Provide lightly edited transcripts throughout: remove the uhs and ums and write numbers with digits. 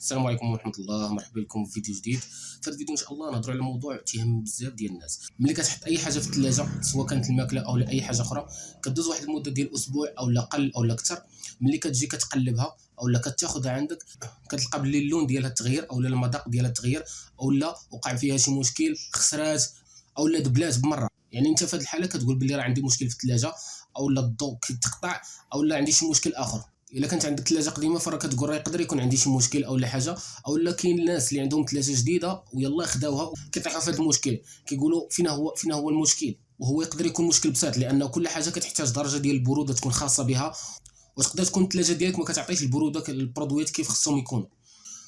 السلام عليكم ورحمة الله، مرحبا بكم في فيديو جديد. في هذا الفيديو ان شاء الله نهضروا على موضوع تيهم بزاف ديال الناس. ملي كتحط اي حاجه في الثلاجه سواء كانت الماكله او لا اي حاجه اخرى، كدوز واحد المده ديال اسبوع او لا قل او لا اكثر. ملي كتجي كتقلبها او لا كتاخذها عندك، كتلقى باللي اللون ديالها تغير او لا المذاق ديالها تغير او لا وقع فيها شي مشكل، خسرات او لا دبلات بمره. يعني انت في هذه الحاله كتقول باللي راه عندي مشكل في الثلاجه او لا الضوء كيتقطع او لا عندي شي مشكل اخر. الا كانت عندك ثلاجه قديمه فراه كتقول راه يقدر يكون عندي شي مشكل او لا حاجه، او لا كاين الناس اللي عندهم ثلاجه جديده ويلا خداوها كيطيحوا في هذا المشكل، كيقولوا فينا هو المشكل. وهو يقدر يكون مشكل بسيط، لان كل حاجه كتحتاج درجه ديال البروده تكون خاصه بها، وتقدر تكون الثلاجه ديالك ما كتعطيش البروده البرودويات كيف خصهم يكونوا.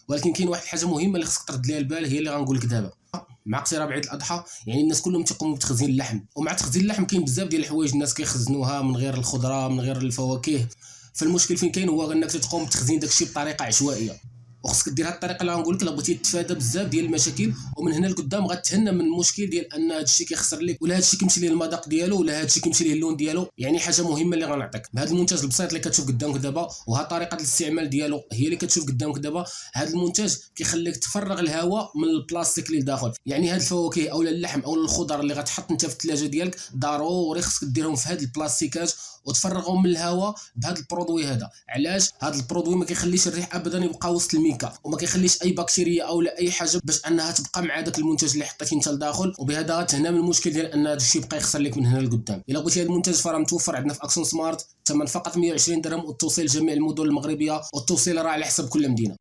ولكن كاين واحد الحاجه مهمه اللي خصك ترد ليها البال، هي اللي غنقول لك دابا. مع اقتراب عيد الاضحى يعني الناس كلهم تيقوموا بتخزين اللحم، ومع تخزين اللحم كاين بزاف ديال الحوايج الناس كيخزنوها من غير الخضره من غير الفواكه. فالمشكل فين كاين هو انك تقوم بتخزين داكشي بطريقه عشوائيه، وخصك دير هاد الطريقه اللي غنقول لك الا بغيتي تتفادى بزاف ديال المشاكل. ومن هنا لقدام غتهنى من المشكل ديال ان هادشي كيخسر لك ولا هادشي كيمشي ليه المذاق ديالو ولا هادشي كيمشي ليه اللون ديالو. يعني حاجه مهمه اللي غنعطيك بهذا المنتج البسيط اللي كتشوف قدامك دابا، وها طريقه الاستعمال ديالو هي اللي كتشوف قدامك دابا. هذا المنتج كيخليك تفرغ الهواء من البلاستيك اللي داخل. يعني هاد الفواكه او اللحم او الخضر اللي غتحط انت في الثلاجه ديالك ضروري خصك ديرهم في هاد البلاستيكات وتفرغهم من الهواء بهذا البرودوي هذا. علاش؟ هذا البرودوي ما كيخليش الريح ابدا يبقى وسط الميكا، وما كيخليش اي بكتيريا او لا اي حاجه باش انها تبقى مع داك المنتج اللي حطيتي انت لداخل. وبهذا تهنا من المشكل ديال ان هذا الشيء يبقى يخسر لك من هنا لقدام. الا بغيتي هذا المنتج فراه متوفر عندنا في اكسون سمارت، الثمن فقط 120 درهم، والتوصيل لجميع المدن المغربيه، والتوصيل راه على حسب كل مدينه.